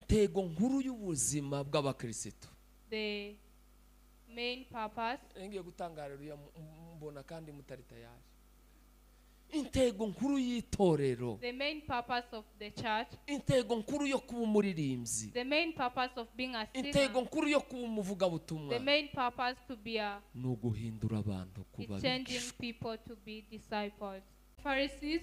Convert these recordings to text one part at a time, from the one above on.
intego nkuru y'ubuzima bw'abakristo. The main purpose. Ngiye gutangarira mbona kandi mutarita yaje. Intego nkuru y'itorero. The main purpose of the church. Intego nkuru yo kuba umuririmbyi. The main purpose of being a singer. Intego nkuru yo kuba umuvugabutumwa. The main purpose to be a nuguhindura abantu kuba changing people to be disciples. Pharisees,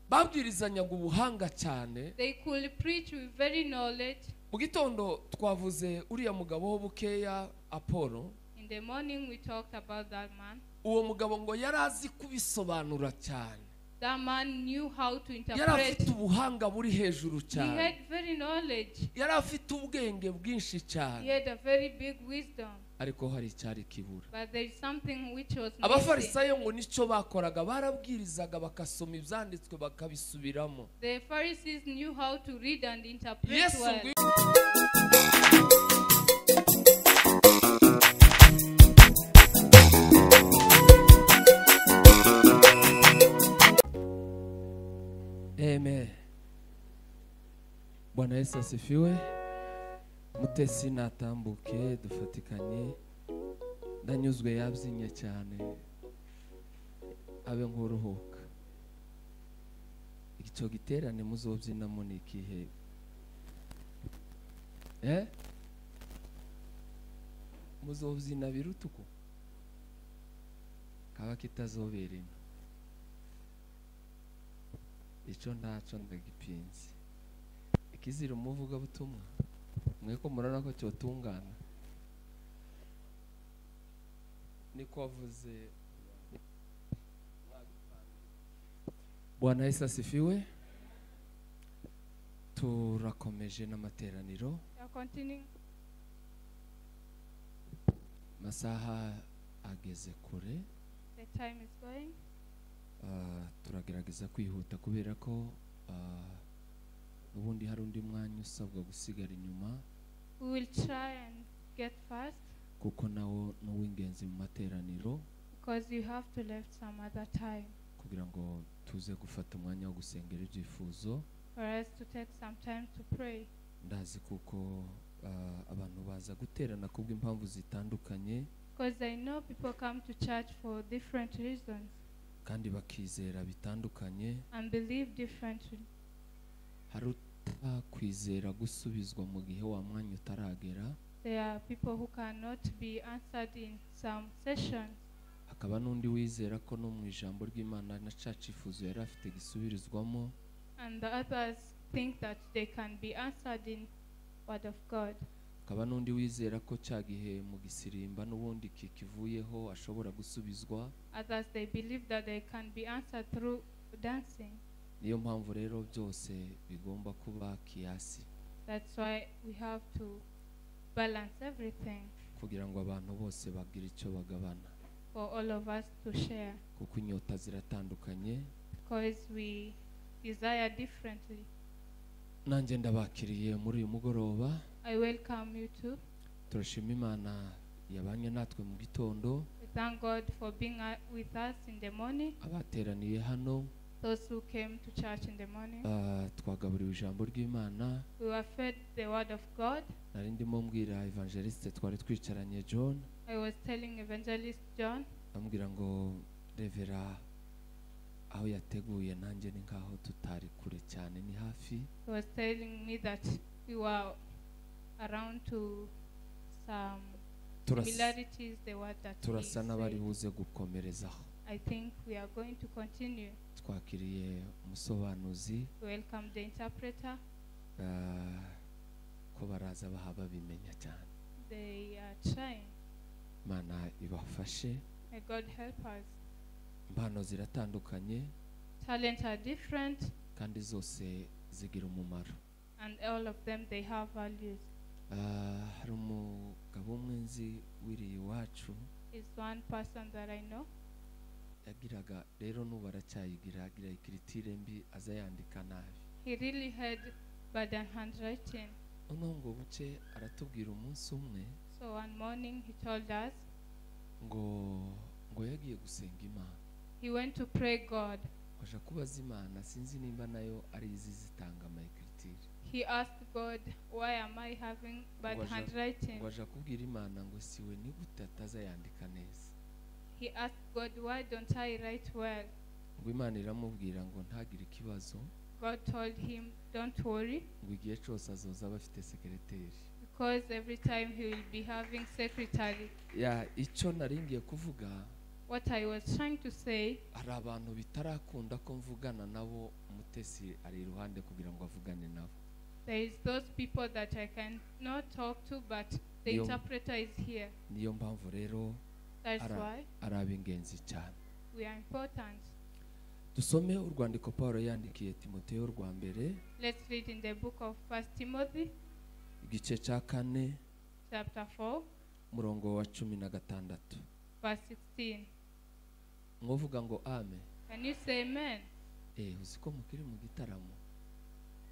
babwirizanyaga ubuhanga cyane. They could preach with very knowledge. Mu gitondo twavuze uriya mugabo ho bukeya Apollo. In the morning we talked about that man. Uwo mugabo ngo yarazi kubisobanura cyane. That man knew how to interpret. Yarafite ubuhanga buri hejuru cyane. He had very knowledge. Yarafite ubwenge bwinshi cyane. He had a very big wisdom. Ariko hari cyari kibura. But there is something which was missing. Abafarisayo ngo nicyo bakoraga, barabwirizaga bakasoma ibyanditswe bakabisubiramo. The Pharisees knew how to read and interpret Yesu well. Amen. Bwana Yesu asifiwe. Mutesi natambuke dufatikanye. Ndanyuzwe yabyinnye cyane. Abe nk'uruhuka. Icyo giterane muzobyinamo ni ikihe? Muzobyina birutuko. Kaba kitazoberena. Icyo ndaco ndagipinze. Ikizira umuvuga butumwa. Mweko murana ko cyotungana. Niko wavuze. Bwana Yesu asifiwe. Turakomeje n'amateraniro. Masaha ageze kure. The time is going. Turagerageza kwihuta kubera ko ubundi hari undi mwanya usabwa gusigara inyuma. We will try and get fast. Kuko nawo n'uw'ingenzi mu materaniro. Because you have to left some other time. Kugira ngo tuze gufata umwanya wo gusengera ibyifuzo. For us to take some time to pray. Ndazi kuko abantu baza guterana kubw'impamvu zitandukanye. Because I know people come to church for different reasons. Kandi bakizera bitandukanye. And believe differently. Hari kwizera gusubizwa mu gihe wa mwanya utaragera. There are people who cannot be answered in some sessions. Hakaba n'undi wizera ko no mu ijambo ry'Imana na cyacifuzo yari afite gisubirizwamo. And the others think that they can be answered in word of God. Hakaba n'undi wizera ko cyagihe mu gisirimba n'ubundi kikivuyeho ashobora gusubizwa. Others they believe that they can be answered through dancing. Niyo mpamvu rero byose bigomba kuba kiasi. That's why we have to balance everything. Kugira ngo abantu bose bagire icyo bagabana. For all of us to share. Kuko inyota ziratandukanye. Because we desire differently. Nanjye ndabakiriye muri uyu mugoroba. I welcome you too. Turashima Imana yabanye natwe mu gitondo. We thank God for being with us in the morning. Abateraniye hano. Those who came to church in the morning. Twagaburiwe ijambo ry'Imana. We were fed the word of God. Nari ndimo mbwira evangeliste twari twicaranye John. I was telling evangelist John. Ambwira ngo revera aho yateguye nanjye ni nkaho tutari kure cyane ni hafi. He was telling me that we were around to some similarities the word that turasa n'abari buze gukomerezaho. I think we are going to continue. Twakiriye umusobanuzi. Welcome the interpreter. Ko baraza bahaba bimenya cyane. They are trying. Mana ibafashe. May God help us. Impano ziratandukanye. Talents are different. Kandi zose zigira umumaro. And all of them they have values. Hari umugabo umwe nzi wiri iwacu. Is one person that I know. Yagiraga rero n'ubu aracyayigira agira ikiritire mbi aza yandika nabi. He really had bad handwriting. Ngo buce aratubwira umunsi umwe. So one morning he told us. Ngo yagiye gusenga Imana. He went to pray God. Aje kubaza Imana sinzi nimba nayo ari izi zitanga ama ekiritire. he asked God, why am I having bad handwriting? waje kubwira Imana ngo siwe ni gute atazayandika neza. He asked God, why don't I write well? Ngo Imana iramubwira ngo ntagire ikibazo. God told him, don't worry, ngo igihe cyose azoza bafite sekreteri. because every time he will be having secretary. Ya icyo naringiye kuvuga, What I was trying to say, hari abantu bitarakunda ko mvugana nabo, Mutesi ari iruhande kugira ngo avugane nabo. there is those people that I cannot talk to, but the Niyo- interpreter is here. niyo mpamvu rero That's ara- why ari ab'ingenzi cyane. we are important. Dusome urwandiko Pawulo yandikiye Timoteyo rwa mbere, Let's read in the book of 1 Timothy, igice cya 4 chapter 4, murongo wa 16. verse 16. Mwovuga ngo amen. Can you say amen? Uzi ko mukiri mu gitaramo.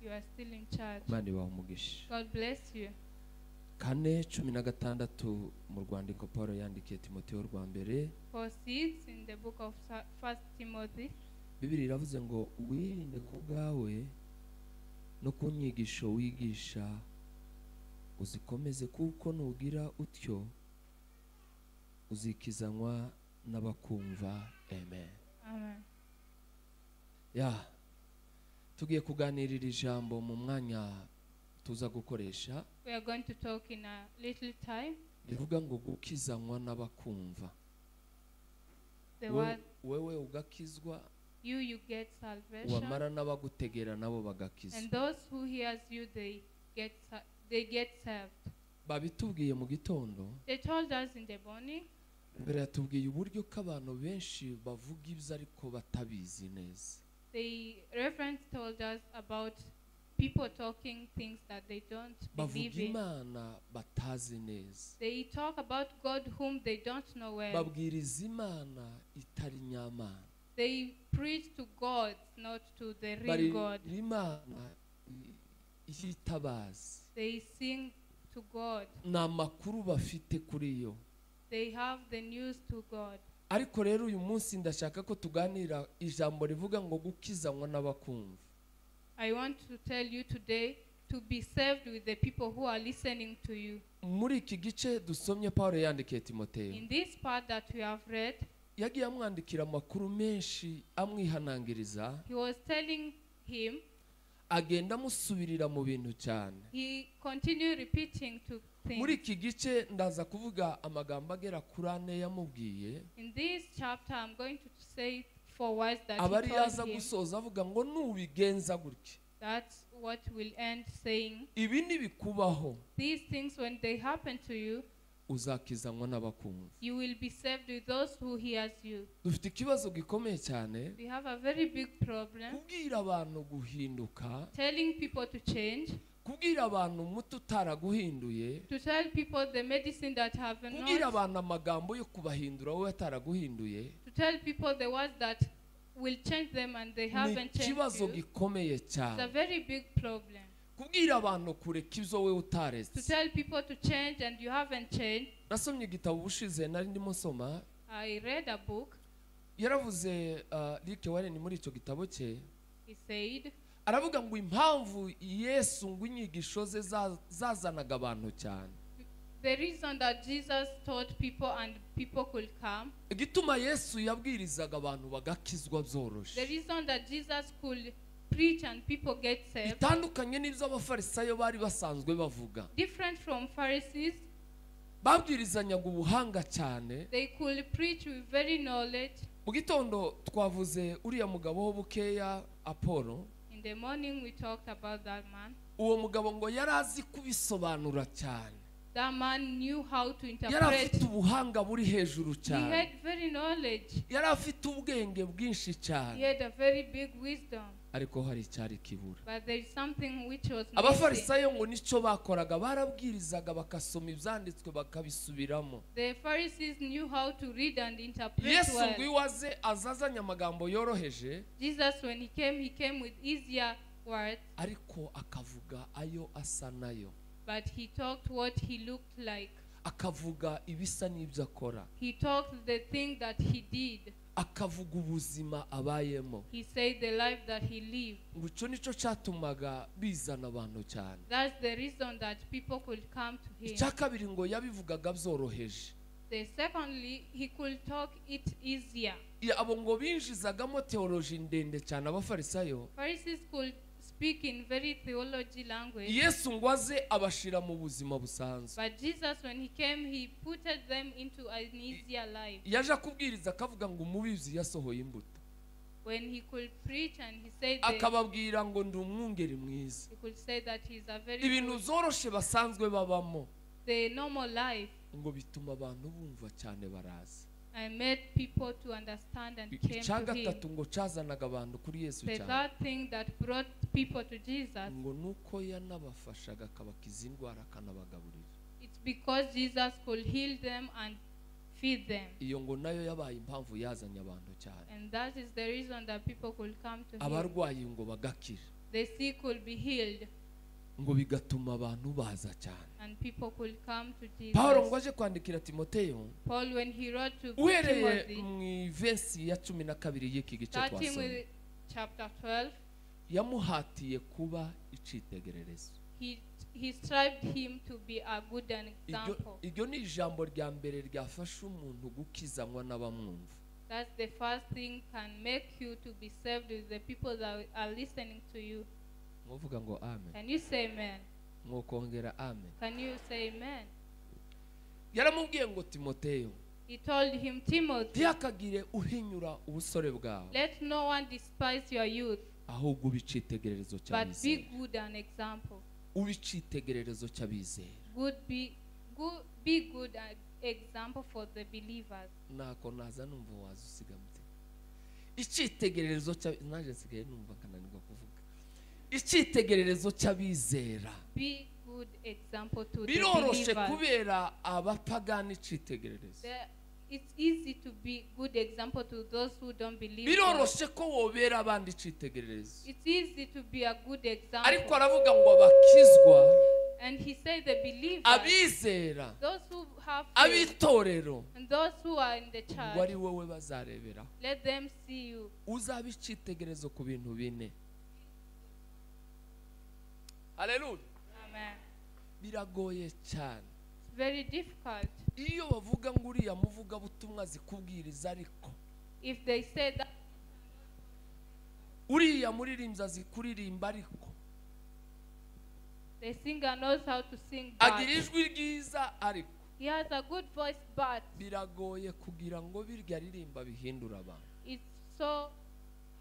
You are still in church. Mani wa umugisha. God bless you. 4:16 mu rwandiko Pawulo yandikiye Timoteyo rwa mbere, 4:6 in the book of 1 Timothy. Bibiri iravuze ngo wirinde ku bwawe no ku nyigisho wigisha uzikomeze, kuko nugira utyo uzikizanwa n'abakumva. Amen. Amen. Ya tugiye kuganirira ijambo mu mwanya tuza gukoresha, We are going to talk in a little time. rivuga ngo gukizanwa n'abakumva. The word, wewe ugakizwa, you get salvation, wamara n'abagutegera nabo bagakizwa. and those who hears you, they get saved. Babitubwiye mu gitondo, They told us in the morning. mbere yatubwiye uburyo ko abantu benshi bavuga ibyo ariko batabizi neza. The Reverend told us about people talking things that they don't Bavuga believe in. Imana batazi neza. They talk about God whom they don't know well. Babwiriza Imana itari nyamana. They preach to God, not to the real Bari God. Imana ihitabazi. They sing to God. Ni amakuru bafite kuri yo. They have the news to God. Ariko rero uyu munsi ndashaka ko tuganira ijambo rivuga ngo gukizanwa n'abakumva. I want to tell you today to be saved with the people who are listening to you. Muri iki gice dusomye Pawulo yandikiye Timoteyo, In this part that we have read, yagiye amwandikira amakuru menshi amwihanangiriza, he was telling him, agenda amusubirira mu bintu cyane. he continued repeating to Muri things. iki gice ndaza kuvuga amagambo agera kuri 4 yamubwiye, In this chapter, I'm going to say 4 words that abari he yaza told him. gusoza avuga ngo nubigenza gutya, That's what will end saying. ibi nibikubaho, These things, when they happen to you, uzakizanwa n'abakumva. you will be saved with those who hears you. Dufite ikibazo gikomeye cyane, We have a very big problem kubwira abantu guhinduka, telling people to change, kubwira abantu umuti utaraguhinduye, to tell people the medicine that have kubwira not, abantu amagambo yo kubahindura wowe ataraguhinduye. to tell people the words that will change them and they Ni haven't changed ikibazo you. gikomeye It's a cyane, very big problem. kubwira abantu kureka ibyo wowe To utaretse. tell people to change and you haven't changed. Nasomye igitabo ubushize nari ndimo nsoma, I read a book. yaravuze Rick Warren muri icyo gitabo cye, He said, aravuga ngo impamvu Yesu ngo inyigisho ze zazanaga abantu cyane, the reason that Jesus taught people and people could come, igituma Yesu yabwirizaga abantu bagakizwa the byoroshye, reason that Jesus could preach and people get saved, bitandukanye n'ibyo abafarisayo bari basanzwe bavuga. different from Pharisees. Babwirizanyaga ubuhanga cyane. They could preach with very knowledge. Mu gitondo twavuze uriya mugabo wo bukeya Apollo. In the morning we talked about that man. Uwo mugabo ngo yari azi kubisobanura cyane, That man knew how to yari interpret. afite ubuhanga buri hejuru He cyane, had very knowledge. yari afite ubwenge bwinshi He cyane, had a very big wisdom. ariko hari icyari kibura. But there is something which was missing. Abafarisayo ngo nicyo bakoraga, barabwirizaga bagasoma ibyanditswe bakabisubiramo. The Pharisees knew how to read and interpret Yesu ngo well. iwaze azazanye amagambo yoroheje, Jesus, when he came with easier words, ariko akavuga ayo asa nayo, but he talked what he looked like. akavuga ibisa n'ibyo akora. He talked the thing that he did. akavuga ubuzima abayemo. He said the life that he lived. Ngo icyo nicyo cyatumaga bizana abantu cyane. That's the reason that people could come to him. Icya kabiri ngo yabivugaga byoroheje. Secondly, he could talk it easier. Abo ngo binjizagamo theology ndende cyane abafarisayo. Pharisees could speak in very theology language. Yesu ngo aze abashira mu buzima busanzwe. But Jesus, when he came, he putted them into an easier life. Yaje kubwiriza akavuga ngo umubizi yasohoye imbuto. When he could preach and he said akababwira ngo ndi umwungeri mwiza. He could say that he's a very ibintu zoroshe basanzwe babamo. The normal life. Ngo bituma abantu bumva cyane baraza. I made people to understand and came to him. Ngo cazanaga abantu kuri Yesu cyane. The third thing that brought people to Jesus. Ngo nuko yanabafashaga akabakiza indwara akanabagaburira. It's because Jesus could heal them and feed them. Iyo ngo nayo yabaye impamvu yazanye abantu cyane. And that is the reason that people could come to him. Abarwayi ngo bagakira. The sick could be healed. Ngo bigatuma abantu baza cyane. And people could come to Jesus. Paulo ngo aje kwandikira Timoteyo. When he wrote to Timothy, mu verse ya 12 y'iki gice twasoma. Starting with chapter 12. Yamuhatiye kuba icitegererezo. He strived him to be a good example. Iryo ni ijambo rya mbere ryafasha umuntu gukizanwa n'abamwumva. That's the first thing can make you to be saved with the people that are listening to you. Muvuga ngo amen. Can you say amen? Mwokongera amen. Can you say amen? Yaramubwiye ngo Timoteyo. He told him, Timothy, ntiyakagire uhinyura ubusore bwawe. Let no one despise your youth. Ahubwo ubicitegererezo cy'abizera. But be good an example. Ubicitegererezo cy'abizera. Be good an example for the believers. Nako naza numva wazusigamte. Icitegererezo naje nsigaye numva kananirwa kuvuga. Icitegererezo cy'abizera. Be good example to the biroroshe believers. Kubera abapagani icitegererezo. It's easy to be good example to those who don't believe. Biroroshe ko wobera abandi icitegererezo. It's easy to be a good example. Ariko aravuga ngo abakizwa. And he said the believers. Abizera. Those who have faith. Abitorero. And those who are in the church. Wari wowe bazarebera. Let them see you. Uzaba icitegererezo ku bintu bine. Hallelujah. Amen. Biragoye cyane. It's very difficult. Iyo bavuga ngo uriya muvuga butumwa zikubwiriza ariko. If they say that uriya muririmbyi zikuririmba ariko. The singer knows how to sing agira ijwi ryiza ariko. He has a good voice but biragoye kugira ngo birya ririmba bihindura abantu. It's so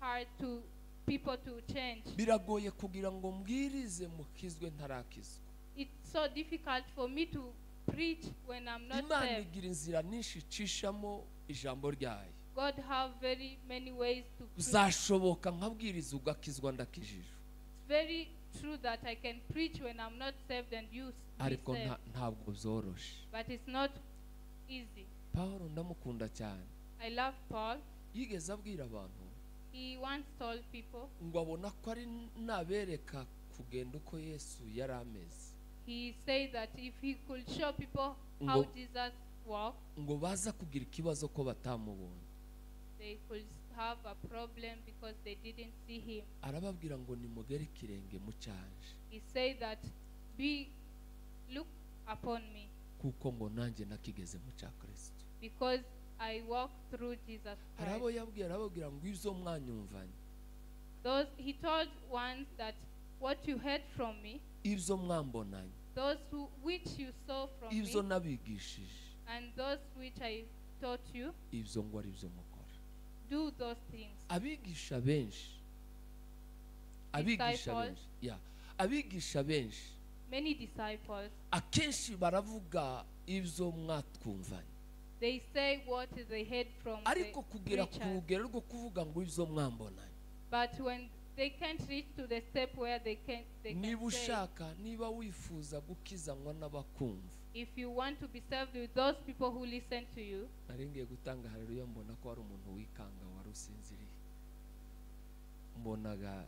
hard to people to change. Biragoye kugira ngo mbwirize mukizwe ntarakizwa. It's so difficult for me to preach when I'm not Imana saved. igira inzira nyinshi icishamo ijambo ryayo. God have very many ways to preach. Zashoboka nkabwiriza ugakizwa ndakijijwe. It's very true that I can preach when I'm not saved and you ariko ntabwo byoroshe. But it's not easy. Paulo ndamukunda cyane. I love Paul. Yigeze abwira abantu. He once told people. Ngo abona ko ari nabereka kugenda uko Yesu yari ameze. He said that if he could show people how Jesus walked, ngo baza kugira ikibazo ko batamubonye. They could have a problem because they didn't see him. Arababwira ngo nimugere kirenge mu cyanje. He said that look upon me. Kuko ngo nanjye nakigeze mu cya Kristo. Because I walked through Jesus Christ. Arababwira ngo izo mwanyumvanye. He told once that what you heard from me, ibyo mwambonanye, which you saw from me, ibyo nabigishije, and those which I taught you, ibyo ngo ari byo mukora. Do those things. Abigisha benshi, many disciples, akenshi baravuga ibyo mwatwumvanye. They say what they heard from ariko kugera ku rugero rwo kuvuga ngo ibyo mwambonanye. But when they can't reach to the step where they can niba ushaka, niba wifuza gukizanwa n'abakumva, if you want to be saved with those people who listen to you, naringiye gutanga haleluya, mbona ko ari umuntu wikanga wari usinziriye. Mbonaga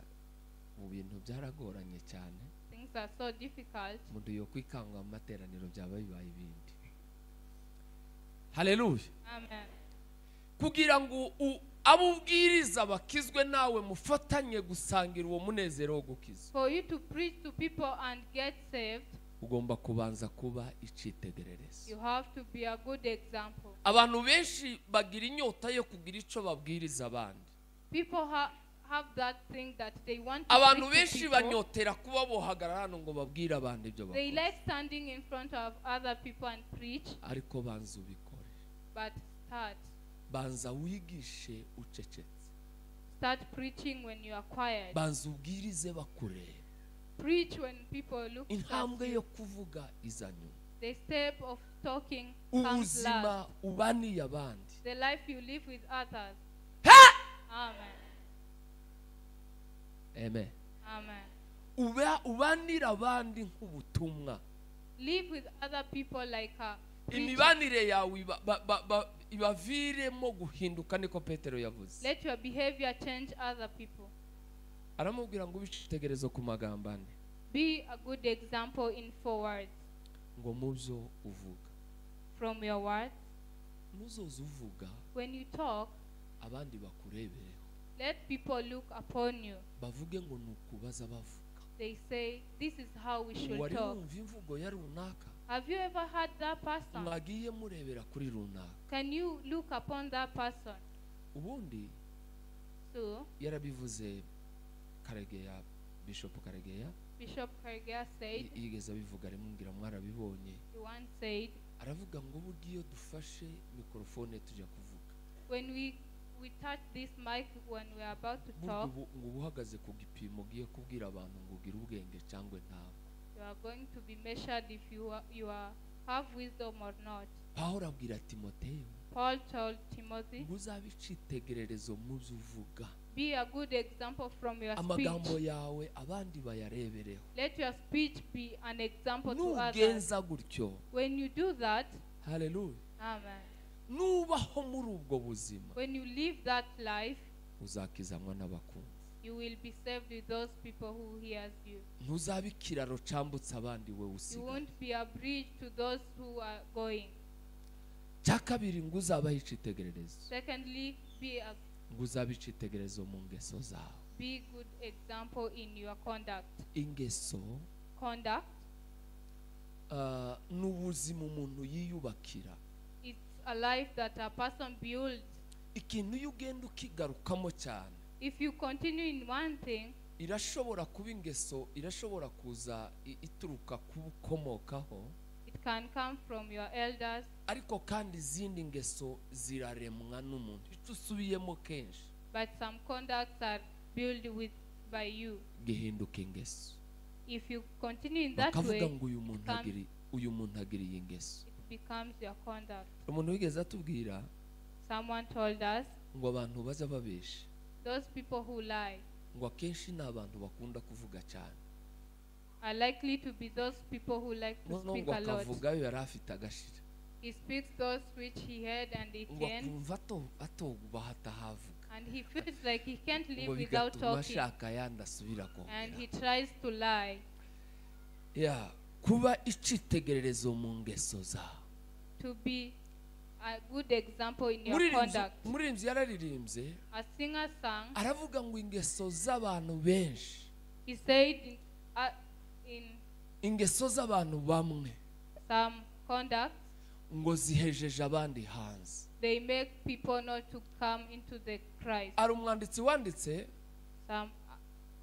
mu bintu byaragoranye cyane. Things are so difficult. Umuntu yo kwikanga mu materaniro byaba bibaye ibindi. Haleluya. Amen. kugira ngo abubwiriza bakizwe nawe mufatanye gusangira uwo munezero wo gukiza. For you to preach to people and get saved, ugomba kubanza kuba icitegererezo. you have to be a good example. Abantu benshi bagira inyota yo kugira ico babwiriza abandi. People have that thing that they want to abantu preach to benshi people. banyotera kuba bohagarara hano ngo babwire abandi ibyo They bakora. like standing in front of other people and preach, Ariko banza ubikore. but Banza wigishe ucecetse. start preaching when you are quiet. Banza ubwirize bakureba. Preach when people look at Intambwe you. yo kuvuga izanyu. The step of talking comes Ubuzima last. ubaniye abandi. The life you live with others. Amen. Amen. Amen. Ubanira abandi nk'ubutumwa. Live with other people like a preacher. Imibanire yawe ibaviremo guhinduka, niko Petero yavuze. Let your behavior change other people. Aramubwira ngo ubitegerezo ku magambo ane. Be a good example in 4 words. Ngo mubyo uvuga. From your words, Nuzoza uvuga when you talk, abandi bakurebereho. let people look upon you. Bavuge ngo nukubaza bavuga. They say, this is how we should Wari talk. wumva imvugo ya runaka. Have you ever heard that person? Mwagiye murebera kuri runaka. Can you look upon that person? Ubundi So, yarabivuze Karegeya, Bishop Karegeya. Bishop Karegeya said, Yigeze abivuga rimwe mwarabibonye. he once said, Aravuga ngo buryo dufashe mikrofone tujya kuvuga. when we touch this mic when we are about to talk, Ngo buhagaze ku gipimo giye kubwira abantu ngo ugira ubwenge cyangwe ntabwo. you are going to be measured if you have wisdom or not. Pawulo abwira Timoteyo, Paul told Timothy, ngo uzabe icitegererezo mu byo uvuga. be a good example from your Amagambo speech. yawe abandi bayarebereho. Let your speech be an example to others. Nugenza gutyo. When you do that, Hallelujah. amen. Nubaho muri ubwo buzima, When you live that life, uzakizanwa n'abakumva. you will be saved with those people who hears you. Ntuzabe ikiraro cambutsa abandi we You usigaye. won't be a bridge to those who are going. Cya kabiri ngo uzabaho icitegererezo. Secondly, Ngo uzabe icitegererezo mu ngeso zawe. be good example in your conduct. Ingeso Conduct, n'ubuzima umuntu yiyubakira. it's a life that a person builds. Ikintu iyo ugenda ukigarukamo cyane, If you continue in one thing, irashobora kuba ingeso, irashobora kuza ituruka kubukomokaho, it can come from your elders, ariko kandi izindi ngeso ziraremwa n'umuntu. Icyo usubiyemo kenshi but some conducts are built by you. gihinduka ingeso. If you continue in that Bakavuga way, ngo uyu muntu agira iyi ngeso. it becomes your conduct. Umuntu wigeze atubwira Someone told us, ngo abantu baza babesha, those people who lie ngo akenshi ni abantu bakunda kuvuga cyane. are likely to be those people who like to Noneho speak ngo a lot. akavuga ayo yari afite agashira. He speaks those which he heard and he Ngo can, akumva atogubaha atahavuga. and he feels like he can't live Ngo without bigatuma talking, ashaka yandi asubira and he kongera. tries to lie. Kuba icitegererezo mu ngeso zawe. To be a good example in your conduct. Umuririmbyi yararirimbye A singer sang, aravuga ngo ingeso z'abantu benshi, he said in ingeso z'abantu bamwe some conducts, ngo zihejeje abandi hanze. they make people not to come into the Christ. Ari umwanditsi wanditse,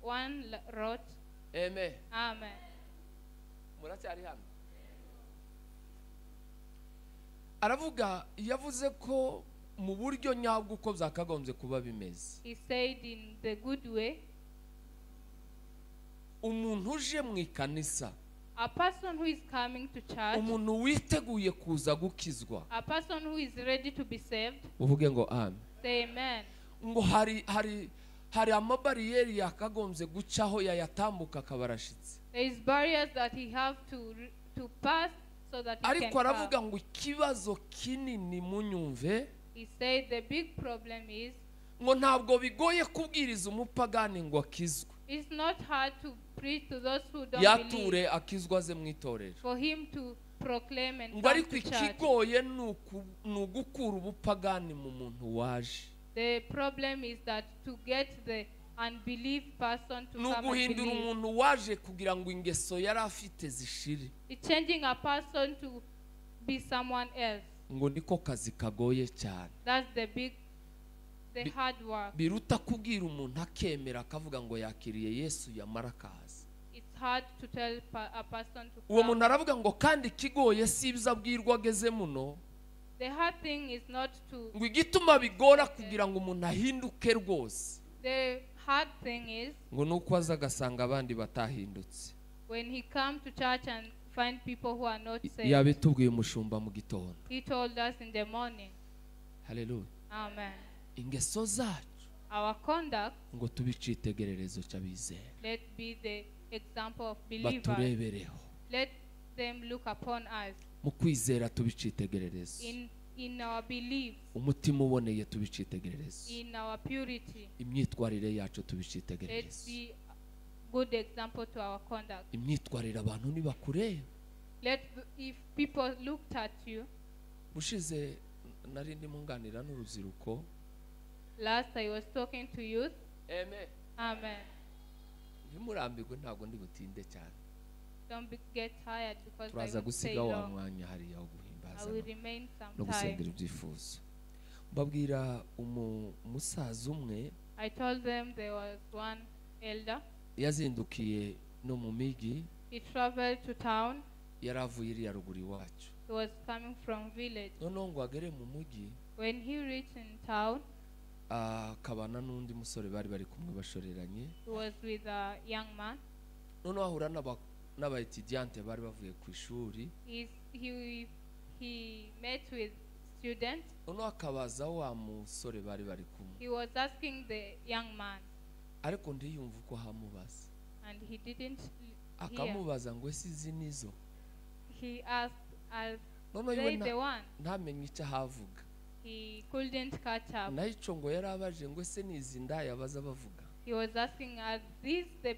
One wrote, amen. amen. Muracyari hano. Aravuga, yavuze ko mu buryo nyabwo uko byakagombye kuba bimeze. He said in the good way, umuntu uje mu ikanisa, a person who is coming to church, umuntu witeguye kuza gukizwa, a person who is ready to be saved, uvuge ngo amen. say amen. Ngo hari amabariyeri yakagombye gucaho yayatambuka akabarashitse. There is barriers that he have to pass so that he can Ariko come. aravuga ngo ikibazo kinini munyumve, He said the big problem is, ngo ntabwo bigoye kubwiriza umupagani ngo akizwe. it's not hard to preach to those who don't Yature believe, akizwa ze mu itorero. for him to proclaim and ngo come ariko to church. ikigoye ni ugukura ubupagani mu muntu waje. The problem is that to get the unbelief person to ni come and uguhindura believe. umuntu waje kugira ngo ingeso yari afite zishire. It's changing a person to be someone else. ngo niko kazi kagoye cyane. That's the hard work. biruta kubwira umuntu akemera akavuga ngo yakiriye Yesu yamara akaza. It's hard to tell a person to uwo come. muntu aravuga ngo kandi ikigoye si ibyo abwirwa ageze muno. The hard thing is not to. ngo igituma bigora kugira ngo umuntu ahinduke rwose. The hard thing is. ngo nuko aza agasanga abandi batahindutse. When he come to church and find people who are not saved. yabitubwiye umushumba mu gitondo. He told us in the morning. Hallelujah. Amen. ingeso zacu. Our conduct. ngo tubicitegererezo cy'abizera. Let be the example of believers. baturebereho. Let them look upon us. mu kwizera tubicitegererezo. In our belief. umutima uboneye tubicitegererezo. In our purity. imyitwarire yacu Let's tubicitegererezo. be good example to our conduct. imyitwarire abantu nibakureba. If people looked at you. bushize nari ndimo nganira n'urubyiruko. Last I was talking to youth. Amen. Amen. ntimurambirwe ntabwo ndi butinde cyane. Don't get tired because turaza I will stay gusiga wa long. mwanya hariya wo I guhimbaza will remain some no gusengera time. ibyifuzo. mbabwira umusaza umwe I told them there was one elder. yazindukiye no mu migi. He traveled to town. yari avuye iriya ruguru iwacu. He was coming from village. noneho ngo agere mu mujyi. When he reached in town, akabana n'undi musore bari bari kumwe bashoreranye. he was with a young man. noneho ahura n'abaetidiyante bari bavuye ku ishuri. He met with students. noneho akabaza wa musore bari bari kumwe. He was asking the young man. ariko ndiyumva uko ahamubaza. And he didn't hear. akamubaza ngo ese izi nizo. He asked, "Are noneho they iwe the one?" ntamenye icyo ahavuga. He couldn't catch up. naho icyo ngo yari abaje ngo ese ni izi ndaya baza bavuga. He was asking, "Are these the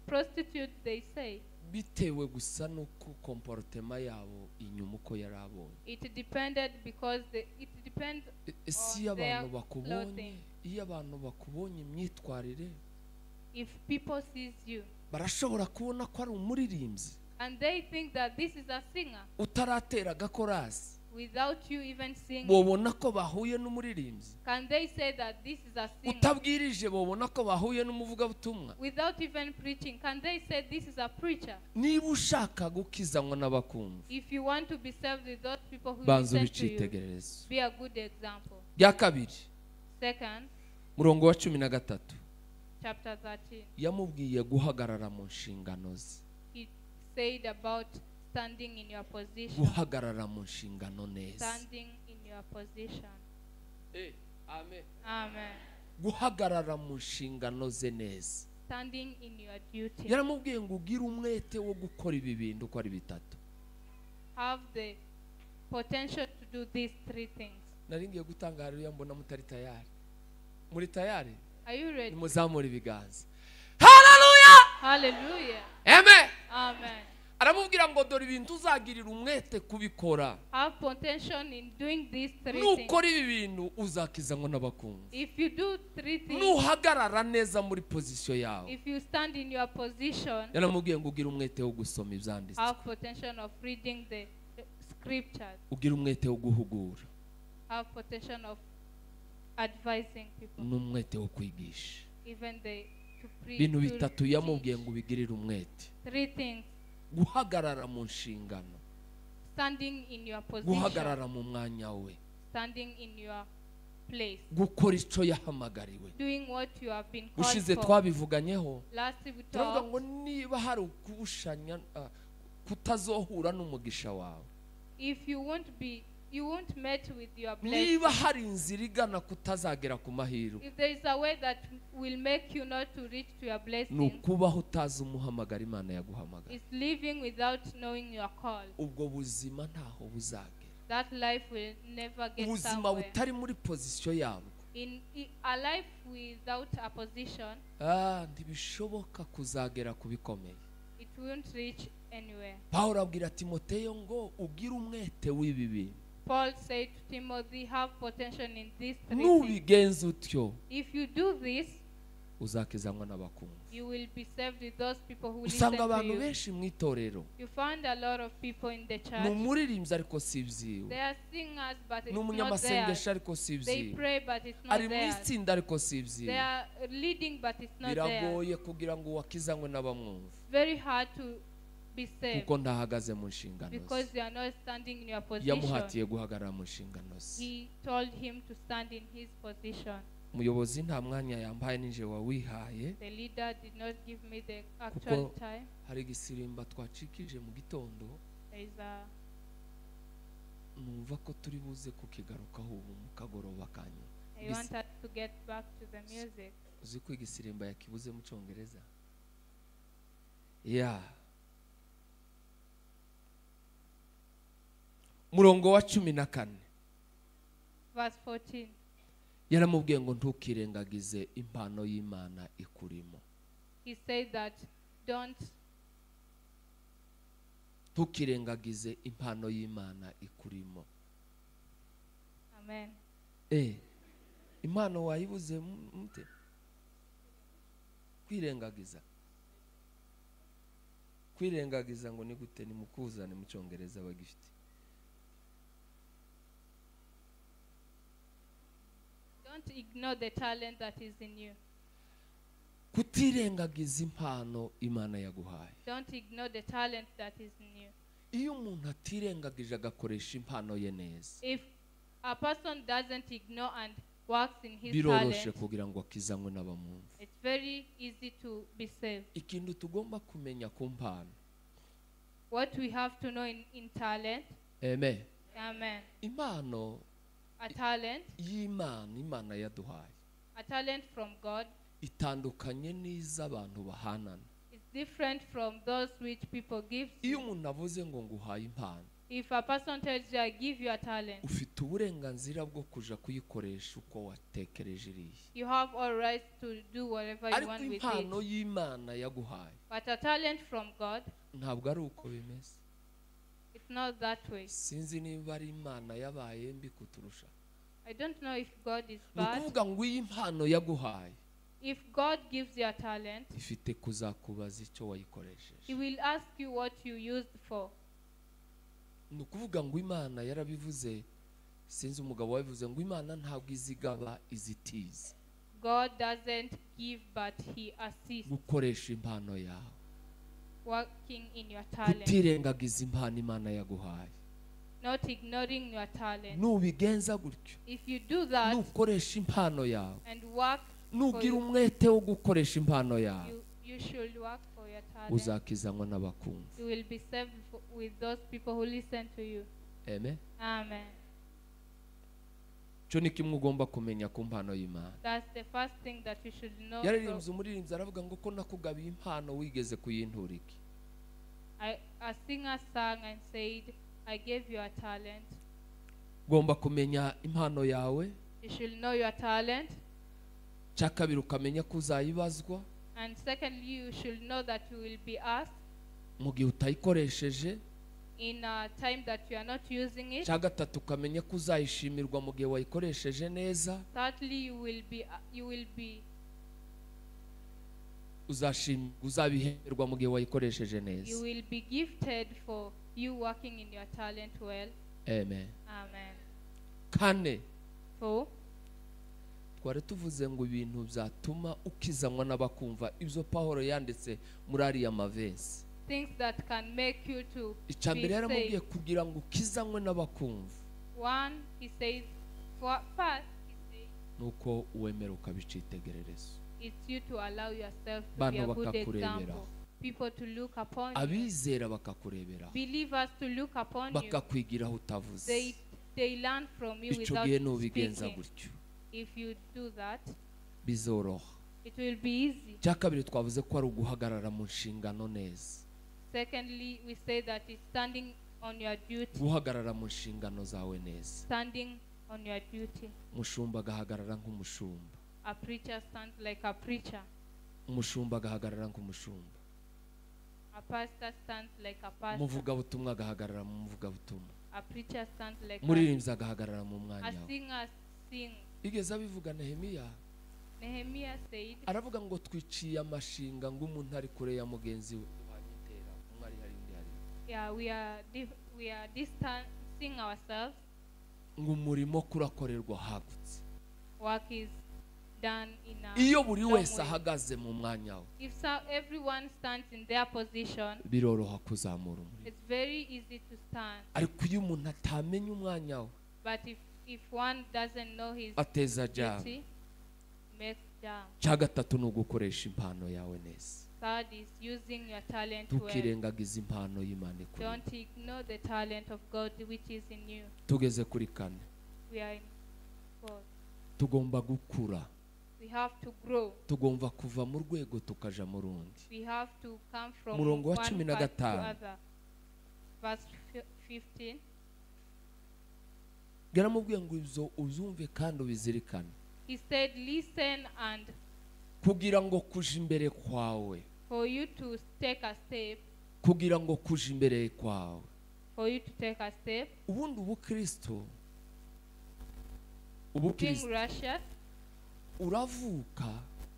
prostitutes they say?" bitewe gusa n'uko komporotema yabo inyuma uko yari abonye. It depended because it depends ese iyo on their abantu bakubonye clothing. iyo abantu bakubonye imyitwarire. If people sees you barashobora kubona ko ari umuririmbyi. and they think that this is a singer utaratera agakorasi. without you even singing, bobona ko bahuye n'umuririmbyi. can they say that this is a singer? utabwirije bobona ko bahuye n'umuvugabutumwa. Without even preaching, can they say this is a preacher? niba ushaka gukizanwa n'abakumva. If you want to be served with those people who banza listen to you, ubicitegererezo. be a good example. bya kabiri. Second, murongo wa 13. chapter 13. yamubwiye guhagarara mu nshingano ze. He said about standing in your position. guhagarara mu nshingano neza. Standing in your position. Amen. Amen. guhagarara mu nshingano ze neza. Standing in your duty. yaramubwiye ngo ugire umwete wo gukora ibi bintu uko ari bitatu. Have the potential to do these three things. nari ngiye gutangara iyo mbona mutari tayari. muri tayari? Are you ready? nimuzamure ibiganza. Hallelujah. Hallelujah. Amen. Amen. aramubwira ngo dore ibintu uzagirira umwete kubikora. Have potential in doing these three things. nukora ibi bintu uzakizanwa n'abakumva. If you do three things, nuhagarara neza muri pozisiyo yawe. if you stand in your position, yaramubwiye ngo ugire umwete wo gusoma ibyanditswe. have potential of reading the scriptures. ugire umwete wo guhugura. Have potential of advising people. n'umwete wo kwigisha. Even to preach. bintu bitatu yamubwiye ngo ubigirire umwete. Three things. guhagarara mu nshingano. Standing in your position. guhagarara mu mwanya we. Standing in your place. gukora icyo yahamagariwe. Doing what you have been called ushize for. twabivuganyeho. Last we turavuga talked. ngo niba hari ukubushanya kutazohura n'umugisha wawe. If you won't meet with your blessing. niba hari inzira igana kutazagera ku mahirwe. If there is a way that will make you not to reach to your blessing, ni ukubaho utazi umuhamagara Imana yaguhamagara. it's living without knowing your call. ubwo buzima ntaho buzagera. That life will never get ubuzima somewhere. butari muri pozisiyo yabwo. In a life without a position, ntibishoboka kuzagera ku bikomeye. it won't reach anywhere. Pawulo abwira Timoteyo ngo ugire umwete w'ibi bintu. Paul said to Timothy, have potential in these 3 things. Nubigenza utyo If you do this, uzakizanwa n'abakumva. you will be saved with those people who listen Usanga to abantu you. benshi mu itorero You find a lot of people in the ni church. umuririmbyi ariko si ibyiwe, They are singers, but ni it's not umunyamasengesho theirs. ariko si They ibyiwe, pray, but it's not ari mu theirs. itsinda ariko si They ibyiwe. are leading, but it's not theirs. Biragoye kugira ngo wakizanywe n'abamwumva Very hard to be saved kuko ndahagaze mu nshingano ze. because you are not standing in your position. Yamuhatiye guhagarara mu nshingano ze. He told him to stand in his position. Umuyobozi nta mwanya yambaye ninje wawihaye, The leader did not give me the actual kuko time. hari igisirimba twacikije mu gitondo There is a numva ko turi buze kukigarukaho ubu mu kagoroba kanyu. I want us to get back to the music. Uzi ko igisirimba yakibuze mu Cyongereza? Yeah. Murongo wa 14 Verse 14. yaramubwiye ngo ntukirengagize impano y'Imana ikurimo. He said that ntukirengagize impano y'Imana ikurimo. Amen. Impano wayibuze mute? Kwirengagiza ngo ni gute? Ni mukuzane mu Cyongereza bagifite. Don't ignore the talent that is in you. Kutirengagiza impano Imana yaguhaye. Don't ignore the talent that is in you. Iyo umuntu atirengagije agakoresha impano ye neza, If a person doesn't ignore and works in his biroroshe talent, kugira ngo akizanywe n'abamwumva. it's very easy to be saved. Ikintu tugomba kumenya ku mpano. What we have to know in talent, Amen. amen. Impano A talent, Imana yaduhaye a talent from God itandukanye n'iz'abantu bahanana. is different from those which people give to Iyo you. umuntu avuze ngo nguhaye impano, If a person tells you, I give you a talent, ufite uburenganzira bwo kuja kuyikoresha uko watekereje iriya. you have all rights to do whatever you Ariko want with impano it. y'Imana yaguhaye But a talent from God, ntabwo ari uko bimeze. it's not that way. Sinzi niba ari Imana yabaye mbi kuturusha. I don't know if God is Ni bad. ukuvuga ngo iyi impano yaguhaye If God gives you a talent, ifite kuzakubaza icyo wayikoresheje. He will ask you what you used for. Ni ukuvuga ngo Imana yarabivuze, sinzi umugabo wabivuze ngo Imana ntabwo izigaba izitiza. God doesn't give, but He assists, Gukoresha impano yawe, working in your talent, kutirengagiza impano Imana yaguhaye. not ignoring your talent. Nubigenza gutyo, If you do that nukoresha impano yawe, and work, nugira umwete wo gukoresha impano yawe, you should work for your talent. uzakizanywa n'abakumva. You will be saved with those people who listen to you. Amen. Amen. Cyo ni kimwe ugomba kumenya ku mpano y'Imana. That's the first thing that you should know. Yaririmbye umuririmbyi aravuga ngo ko nakugabiye impano wigeze kuyintura iki? A singer sang and said, I gave you a talent. Ugomba kumenya impano yawe, You should know your talent. cya kabiri ukamenya ko uzayibazwa And secondly, you should know that you will be asked mu gihe utayikoresheje. in a time that you are not using it. Cya gatatu ukamenya ko uzayishimirwa mu gihe wayikoresheje neza. Thirdly, you will be Uzabihemberwa mu gihe wayikoresheje neza. you will be gifted for you working in your talent well. Amen. Amen. Kane, So, twari tuvuze ngo ibintu byatuma ukizanwa n'abakumva, ibyo Pawulo yanditse muri ariya mavesi. things that can make you to Icya be mbere yaramubwiye saved. kugira ngo ukizanwe n'abakumva, One, he says, first, he says, nuko uwemera ukabica itegererezo. it's you to allow yourself to be Bantu a good bakakurebera. example. People to look upon you. Abizera bakakurebera, Believers to look upon you. bakakwigiraho utavuze. They learn from you Icyo without gihe nubigenza speaking. gutyo If you do that, bizoroha. it will be easy. Cya kabiri twavuze ko ari uguhagarara mu nshingano neza. Secondly, we say that it's standing on your duty. Guhagarara mu nshingano zawe neza. Standing on your duty. Umushumba agahagarara nk'umushumba. A preacher stands like a preacher. Umushumba agahagarara nk'umushumba. A A pastor stands like a pastor. umuvugabutumwa agahagarara mu muvugabutumwa, A preacher stands like umuririmbyi agahagarara mu a mwanya we. singer sings. Igeze abivuga Nehemiya, Nehemiah said, aravuga ngo twiciye amashinga ngo umuntu ari kure ya mugenzi we wanyitera, umwe ari hari undi hari. yeah, we are distancing ourselves. Ngo umurimo kurakorerwa hagutse. Work is done in a Iyo buri long wese way. ahagaze mu mwanya we, If everyone stands in their position, biroroha kuzamura umurimo. it's very easy to stand. Ariko iyo umuntu atamenya umwanya we, But if one doesn't know his ateza jam. duty, makes jam. Cya gatatu ni ugukoresha impano yawe neza. Third is using your talent well. Tukirengagiza impano y'Imana ikuri. Don't ignore the talent of God which is in you. Tugeze kuri kane, We are in God. tugomba gukura, We have to grow. tugomba kuva mu rwego tukaja mu rundi. We have to come from Murongo wa one 15. path to other. Verse 15. Yaramubwiye ngo izo uzumve kandi ubizirikane, He said, listen, and kugira ngo kuja imbere kwawe, for you to take a step, kugira ngo kuja imbere kwawe. for you to take a step, Ubundi ubukristo, being ubukristo righteous, uravuka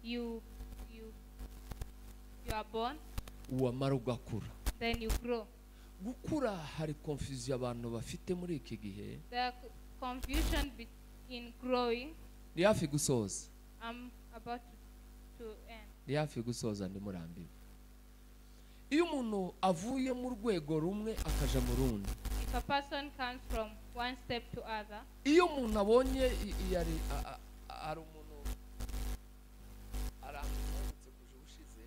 you are born, wamara ugakura. then you grow. Gukura hari confusion abantu bafite muri iki gihe. The confusion in growing, Ni hafi gusoza, I'm about to end. ni hafi gusoza ndi murambiwe. Iyo umuntu avuye mu rwego rumwe akaja mu rundi, If a person comes from one step to other, iyo umuntu abonye yari ari umuntu arambutse kuje ushize,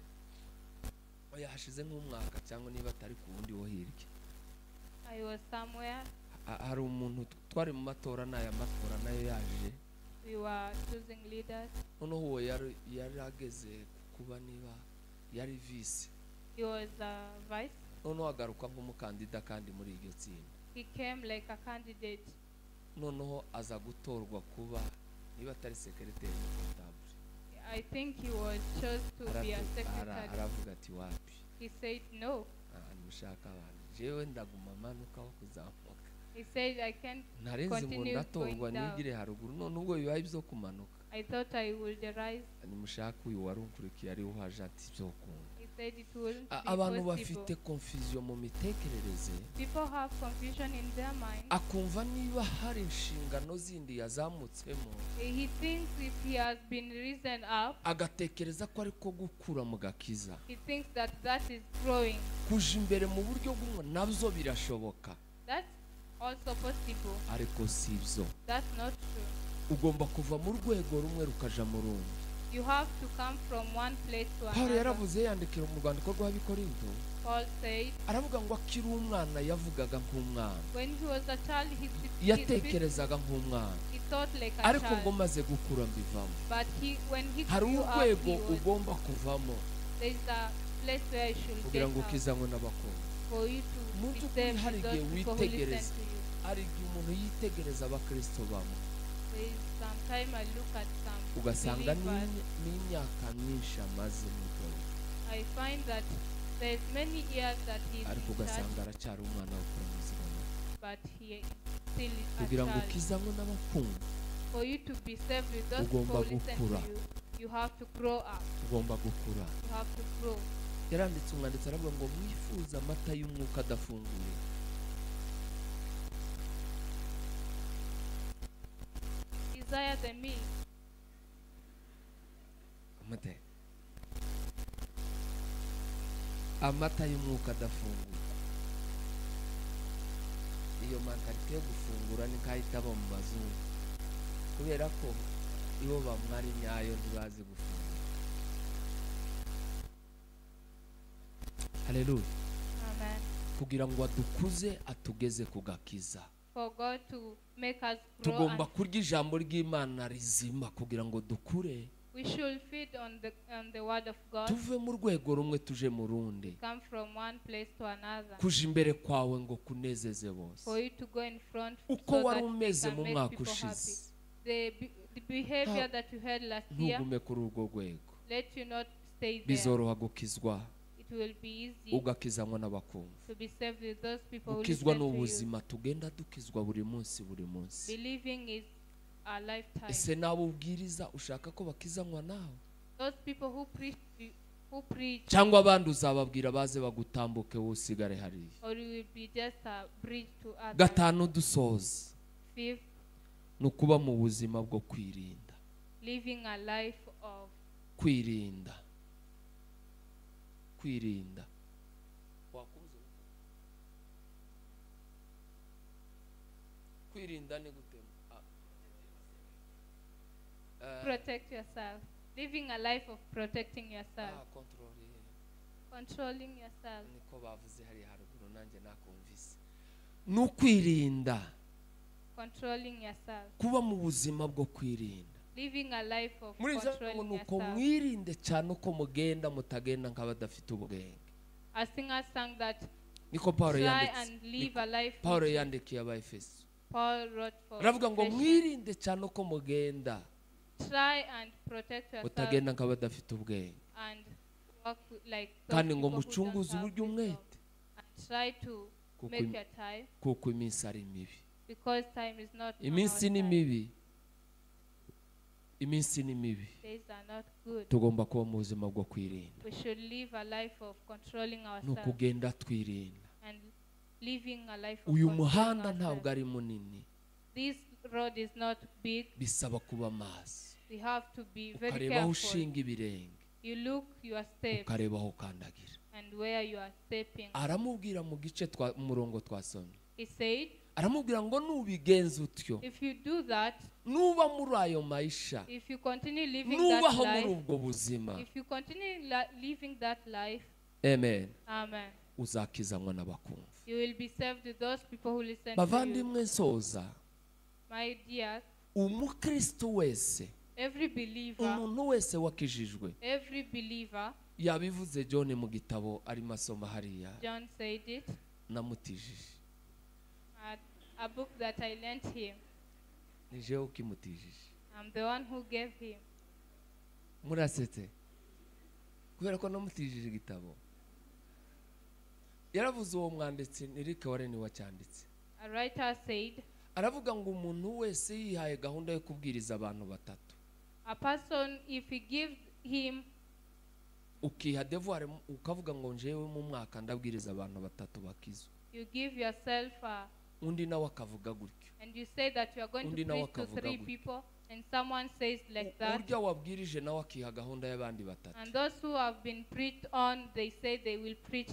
oya hashize nk'umwaka cyangwa niba atari ku wundi wo hirya, I was somewhere, hari umuntu twari mu matora, n'aya matora nayo yaje, we were choosing leaders. noneho uwo yari ageze kuba niba yari vice, He was a vice. noneho agaruka nk'umukandida kandi muri iryo tsinda, He came like a candidate. noneho aza gutorwa kuba niba atari secretary comptable. I think he was chose to be a secretary. Aravuga ati wapi, He said no. nimushaka abantu, jewe ndaguma manukaho kuzamuka. He said I can't Narenze ngo continue ndatorwa going down. nigire haruguru, none ubwo bibaye ibyo kumanuka. I thought I would rise. Nimushaka uyu wari unkurikiye ari uhaje ati byo kuntu. He said it wouldn't be Abantu possible. bafite confusion mu mitekerereze, People have confusion in their mind. akumva niba hari inshingano zindi yazamutsemo, He thinks if he has been risen up, agatekereza ko ariko gukura mu gakiza. he thinks that that is growing. Kuja imbere mu buryo bumwe nabyo birashoboka, That's also possible. ariko si byo. That's not true. Ugomba kuva mu rwego rumwe rukaja mu rundi. You have to come from one place to Paulo another. yaravuze yandikira mu rwandiko rw'Abikorinto, Paul said, aravuga ngo akiri umwana yavugaga nk'umwana, when he was a child, he yatekerezaga nk'umwana, thought like a ariko ngo child. maze gukura mbivamo. But when he Hari grew up, urwego ugomba kuvamo there is a place where you should kugira get ngo out ukizanywe n'abakobwa. for you to Mu be by'ukuri saved hari with igihe those people who listen witegereza, to you. hari igihe umuntu yitegereza abakristo bamwe There is some time I look at some ugasanga believers. n'imyaka myinshi amaze mu itorero, I find that there's many years that he is ariko in church, ugasanga aracyari umwana wo kuri muzigama. but he still is a Kugira ngo child. ukizanywe n'abakundwa, For you to be saved with those people ugomba who listen gukura. to you, you have to grow up. ugomba gukura. You have to grow. Yaranditse umwanditsi aravuga ngo mwifuza amata y'umwuka adafunguye, Desire the meat. amata y'umwuka adafunguye. Iyo mentalite yo gufungura ni kahita aba mu bazungu, kubera ko ibo bamwari nyayo ntibazi gufungura. Haleluya. Amen. Kugira ngo adukuze atugeze ku gakiza, For God to make us grow, tugomba and kurya ijambo ry'Imana rizima kugira ngo dukure, we should feed on the word of God. tuve mu rwego rumwe tuje mu rundi. Come from one place to another. Kuja imbere kwawe ngo kunezeze bose, For you to go in front uko so wari that you umeze can mu make mwaka people happy. ushize, The behavior that you had last year, ntugume kuri urwo rwego. let you not stay there. Bizoroha gukizwa, It will be easy ugakizanwa n'abakumva. to be saved with those people who Gukizwa listen to you. n'ubuzima tugenda dukizwa buri munsi buri munsi. Believing is a lifetime. Ese nabo ubwiriza ushaka ko bakizanwa nawe? Those people who preach cyangwa abandi uzababwira baze bagutambuke usigare hariya. or you will be just a bridge to others. Gatanu dusoza. Fifth, nukuba mu buzima bwo kwirinda. living a life of kwirinda. Kwirinda ni gutema. Protect yourself. Living a life of protecting yourself. Controlling yourself. Niko bavuze hari haruguru nanjye nakumvise. Nukwirinda. Controlling yourself. Kuba mu buzima bwo kwirinda. Living a life of controlling yourself. Nuko mwirinde cyane uko mugenda mutagenda nk'abadafite ubwenge. A singer sang that niko Paulo yanditse. Try and live a life. Paulo yandikiye Abaefeso. Paul wrote for Ravuga ngo mwirinde cyane uko mugenda. Try and protect yourself. Utagenda nk'abadafite ubwenge. And walk like kandi ngo mucunguze uburyo umwete. And try to make your time. Kuko iminsi ari mibi. Because time is not. Iminsi ni mibi. Iminsi ni mibi. Days are not good. Tugomba kuba mu buzima bwo kwirinda. We should live a life of controlling ourselves. Nukugenda twirinda. And living a life of uyu muhanda ntabwo ari munini. This road is not big. Bisaba kuba maso. We have to be very ukareba aho ushinga ibirenge. You look your steps. Ukareba aho ukandagira. And where you are stepping. Aramubwira mu gice umurongo twasomye. He said, aramubwira ngo nubigenza utyo. If you do that, nuba muri ayo maisha. If you continue living nubaho that life, muri ubwo buzima. If you continue living that life, Amen. Amen. Uzakizanwa n'abakumva. You will be saved to those people who listen to you. Bavandimwe nsoza. My dear, umukristo wese. Every believer. Umuntu wese wakijijwe. Every believer. Yabivuze John mu gitabo ari masoma hariya. John said it. Namutijije. A book that I lent him. Nije ukimutijije. I'm the one who gave him. Murasete. Kubera ko namutijije igitabo. Yaravuze uwo mwanditsi Eric Warren wacyanditse. A writer said, aravuga ngo umuntu wese yihaye gahunda yo kubwiriza abantu batatu. A person if he gives him ukiha devoir ukavuga ngo njewe mu mwaka ndabwiriza abantu batatu bakizwe. You give yourself undi nawe akavuga gutyo. And you say that you are going to preach to 3 people and someone says like that. Urya wabwirije nawe akiha gahunda y'abandi batatu. And those who have been preached on, they say they will preach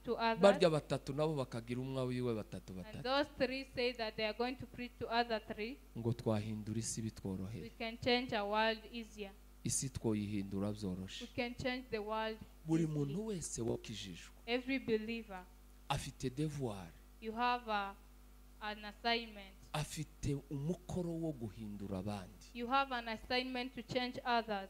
to others. Barya batatu nabo bakagira umwa wiwe batatu batatu. And those 3 say that they are going to preach to other 3. Ngo twahindura isi bitworoheye. We can change our world easier. Isi twoyihindura byoroshe. We can change the world. Buri muntu wese wakijijwe. Every believer. Afite devoir. You have an assignment. Afite umukoro wo guhindura abandi. You have an assignment to change others.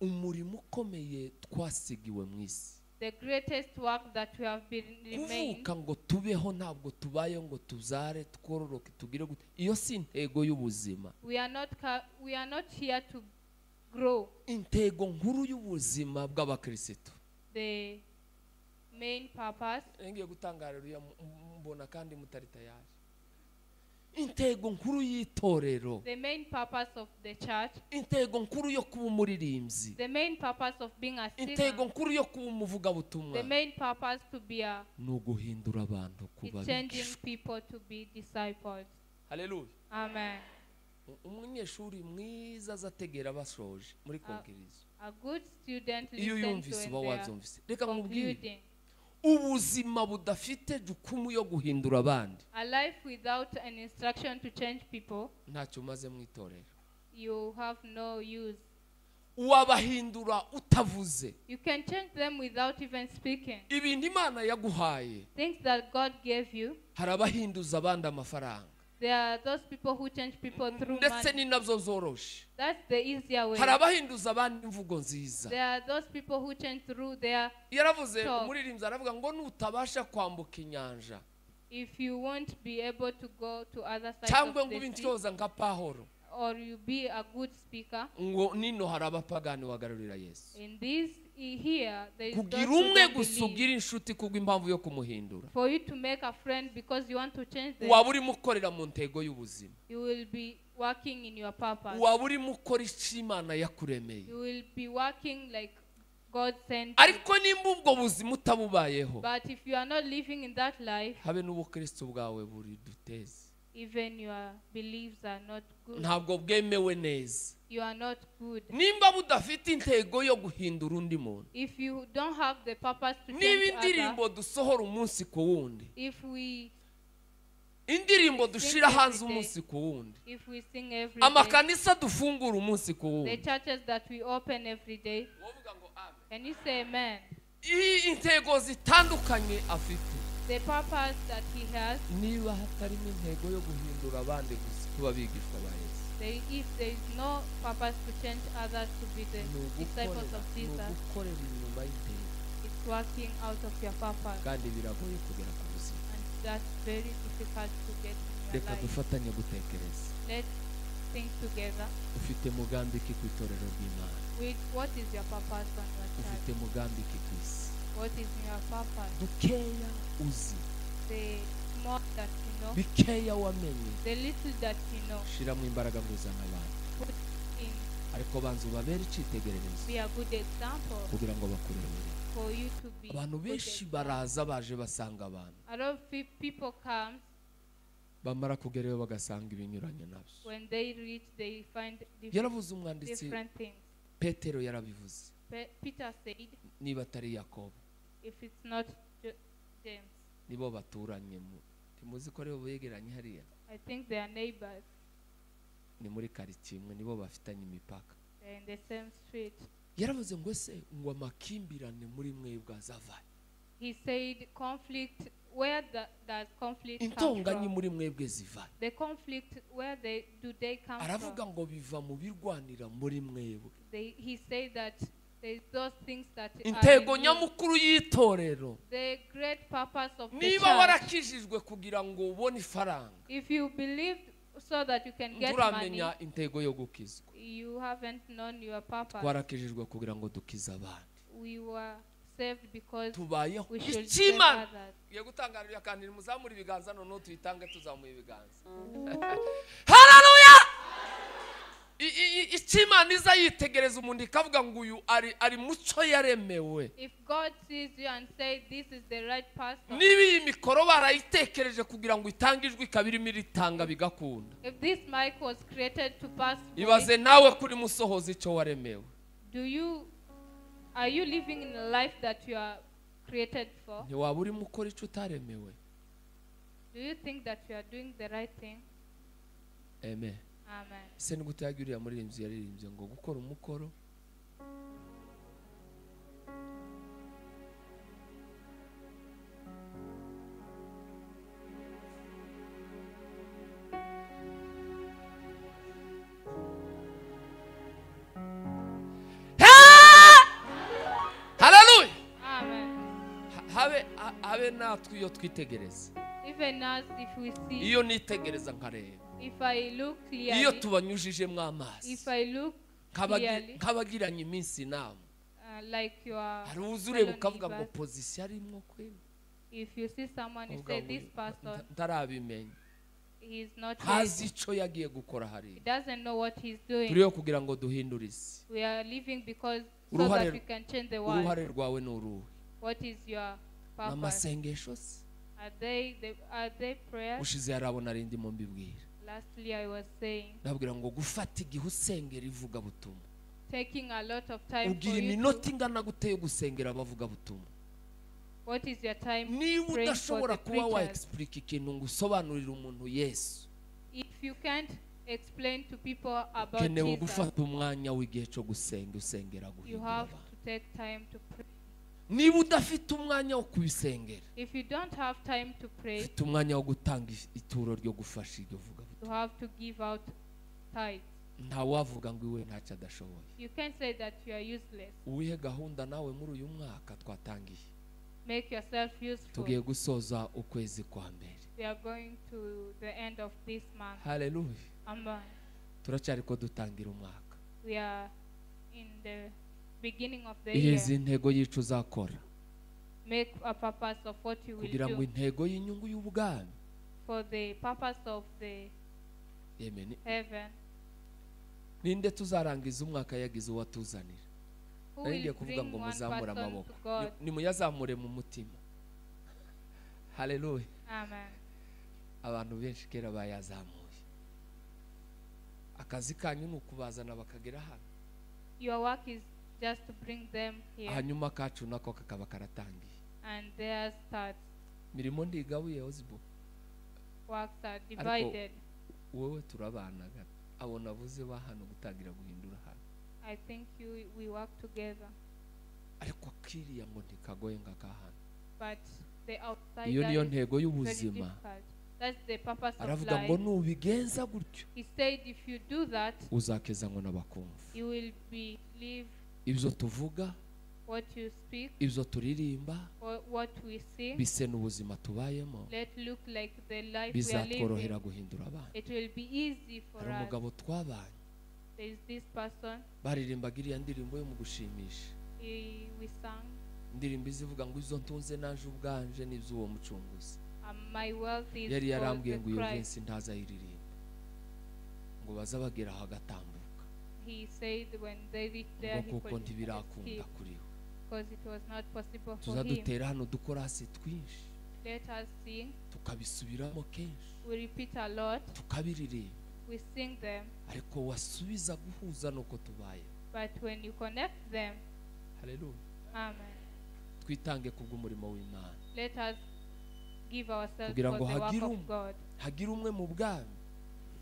Umurimo ukomeye twasigiwe mu isi. The greatest work that we have been remained. Kuvuka ngo tubeho ntabwo tubaye ngo tuzare twororoke tugire gute. Iyo si intego y'ubuzima. We are not here to grow. Intego nkuru y'ubuzima bw'abakristo. The main purpose. Ngiye gutangarira mbona kandi mutari tayari. Intego nkuru y'itorero. The main purpose of the church. Intego nkuru yo kuba umuririmbyi. The main purpose of being a singer. Intego nkuru yo kuba umuvuga butumwa. The main purpose to be a nuguhindura abantu kuba changing people to be disciples. Hallelujah. Amen. Umunyeshuri mwiza azategera bashoje muri konkirizo. A good student listens to wazumvise. Reka nkubwire. Ubuzima budafite jukumu yo guhindura abandi. A life without an instruction to change people. Ntacyo maze mu itorero. You have no use. Wabahindura utavuze. You can change them without even speaking. Ibintu Imana yaguhaye. Things that God gave you. Harabahinduza abandi amafaranga. There are those people who change people through ndetse money. ni nabyo zoroshe. That's the easier way. Harabahinduza abandi imvugo nziza. There are those people who change through their yaravuze umuririmbyi aravuga ngo nutabasha kwambuka inyanja. If you won't be able to go to other side cyangwa of ngo the ubintyoza nka Pahoro. Or you be a good speaker. Ngo nino harabapagani wagarurira Yesu. In this here there is kugira those who umwe don't gusa believe. ugira inshuti kubwo impamvu yo kumuhindura For you to make a friend because you want to change them, waba urimo ukorera mu ntego y'ubuzima you will be working in your purpose. waba urimo ukora icyo Imana yakuremeye You will be working like God sent you. ariko nimba ubwo buzima utabubayeho But if you are not living in that life, habe n'ubukristo bwawe buri duteze even your beliefs are not good. ntabwo bwemewe neza You are not good. nimba budafite intego yo guhindura undi muntu If you don't have the purpose to niba change others, indirimbo dusohora umunsi ku wundi if we indirimbo dushira hanze umunsi ku wundi sing every day, amakanisa dufungura umunsi ku the wundi churches that we open every day, wovuga ngo amen can you say amen? iyi intego zitandukanye afite The purpose that he has, niba hatarimo intego yo guhindura abandi gusa kuba bigishwa ba Yesu if there is no purpose to change others to be the disciples of ni Jesus, ugukorera inyuma y'intego it's working out of your purpose. kandi biragoye kugera ku buzima And that's very difficult to get in your reka life. dufatanye gutekereza Let's think together. ufite mugambi ki ku itorero ry'Imana What is your purpose on your ufite church? mugambi ki ku isi What is your purpose? dukeya uzi The small that you know, bikeya wamenye the little that you know, shiramo imbaraga ngo uzane abantu put in, ariko banza ubabere icyitegererezo be a good example kugira ngo bakurebere for you to be. abantu good benshi example. baraza baje basanga abantu A lot of people come, bamara kugerayo bagasanga ibinyuranye nabyo when they reach, they find yaravuze umwanditsi different things. Petero yarabivuze Peter said, niba atari Yakobo if it's not James, nibo baturanye ntimuzi ko rero begeranye hariya I think they are neighbors. ni muri karitsiye imwe nibo bafitanye imipaka They're in the same street. yaravuze ngo se ngo amakimbirane muri mwebwe azavahe He said, conflict, where does conflict come intonganya from? muri mwebwe zivahe The conflict, where do they come aravuga from? ngo biva mu birwanira muri mwebwe He said that there's those things that are intego in you. nyamukuru y'itorero The great purpose of the niba church. warakijijwe kugira ngo ubone ifaranga If you believe so that you can get money, turamenya intego yo gukizwa you haven't known your purpose. twarakijijwe kugira ngo dukize abandi We were saved because tubayeho we should icyo save Imana others. ngiye gutangarira kandi nimuzamure ibiganza noneho tuyitange tuzamuye ibiganza haleluya icyo Imana iza yitegereza umuntu ikavuga ngo uyu ari muco yaremewe If God sees you and says this is the right person, niba iyi mikoro barayitekereje kugira ngo itange ijwi ikaba irimo iritanga bigakunda if this mic was created to pass ibaze voice, nawe kuri musohoza icyo waremewe are you living in a life that you are created for? ntiwaba urimo ukora icyo utaremewe Do you think that you are doing the right thing? amen Amen. ese ni gute yagiye uriya muririmbyi yaririmbye ngo gukora umukoro haleluya Amen. habe natwe iyo twitegereza Even as if we see, iyo nitegereza nkareba if I look iyo clearly, tubanyujijemo amazi if I look clearly, nk'abagiranye iminsi inama like you are hari uzi ureba fellow ukavuga ngo neighbors, pozisiyo arimo kweli if you see someone, you say this person, ntarabimenya he is not ntazi ready. icyo yagiye gukora He hariya doesn't know what he's doing. turiho kugira ngo duhindure isi We are living because so Uruhare- that we can change the world. uruhare rwawe ni uruhe What is your ni purpose? amasengesho se Are they prayers? ushize yarabona ari ndimo mbibwira Lastly, I was saying, ndabwira ngo gufata igihe usengera ivuga butumwa taking a lot of time for ugira you iminota to, ingana gute yo gusengera abavuga butumwa what is your time niba praying for udashobora the kuba wa preachers? explica ikintu ngo usobanurire umuntu Yesu If you can't explain to people about ukenewe Jesus, gufata umwanya w'igihe cyo gusenga usengera you guhindura have abantu to take time to pray. niba udafite umwanya wo kubisengera If you don't have time to pray, ufite umwanya wo gutanga ituro ryo gufasha iryo vuga you have to give out tithes. ntawavuga ngo iwe ntacyo adashoboye You can't say that you are useless. uwihe gahunda nawe muri uyu mwaka twatangiye Make yourself useful. tugiye gusoza ukwezi kwa mbere We are going to the end of this month. haleluya Amen. turacyari ko dutangira umwaka We are in the beginning of the iheze year, intego y'ico uzakora make a purpose of what you will kugira ngo do intego y'inyungu y'ubwami for the purpose of the amen. heaven. Ninde tuzarangiza umwaka yagize uwatuzanira Who ngiye will kuvuga bring ngo one muzamura person amaboko to God? ni muyazamure mu mutima. Haleluya. Amen. Abantu benshi kera bayazamuye. Akazi kanyu ni ukubazana bakagera hano, Your work is just to bring them here, hanyuma kacu nako kakaba karatangiye. and there starts Mirimo ndigabuye Ozbo, works are divided. wowe turabanaga abo navuze ba hano gutangira guhindura hano, I think we work together, ariko kiriya ngo ntikagoye ngakahana. but the outside Iyo niyo is ntego very y'ubuzima. difficult. That's the purpose of Aravuga ngo life. nubigenza gutyo He said if you do that, uzakeza ngo nabakumva. you will believe Ibyo tuvuga, what you speak ibyo turirimba or what we sing. bise n'ubuzima tubayemo, Let look like the life we are bizatworohera living. guhindura abantu. It will be easy for Hari us. umugabo twabanye There is this person, baririmbaga iriya ndirimbo yo mu gushimisha, we sang, indirimbo izivuga ngo izo ntunze naje ubwanje n'iby'uwo mucunguzi. my wealth is Yari for yarambwiye the ngo iyo Christ. Vince ntazayiririmba ngo baza bagera aho agatambuka, He said when they reach there, ngo he kuko could ntibirakunda skip kuri we. because it was not possible for Tuza him. dutera hano dukorasi twinshi Let us sing. tukabisubiramo kenshi We repeat a lot. tukabiririmba, We sing them. ariko wasubiza guhuza nuko tubaye. But when you connect them, Haleluya. amen. Twitange kubw'umurimo w'Imana Let us give ourselves kugira for ngo the work hagire of God. hagire umwe mu bwami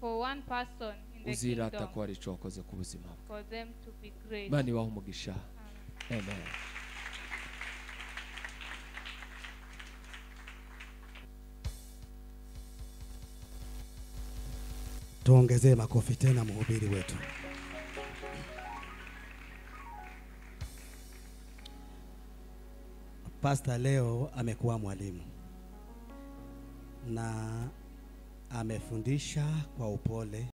For one person in the uzirata kingdom, ko hari icyo wakoze ku buzima bwe. for them to be great. Imana ibahe umugisha. Amen. Amen. Tuongezee makofi tena mhubiri wetu. Pastor leo amekuwa mwalimu na amefundisha kwa upole.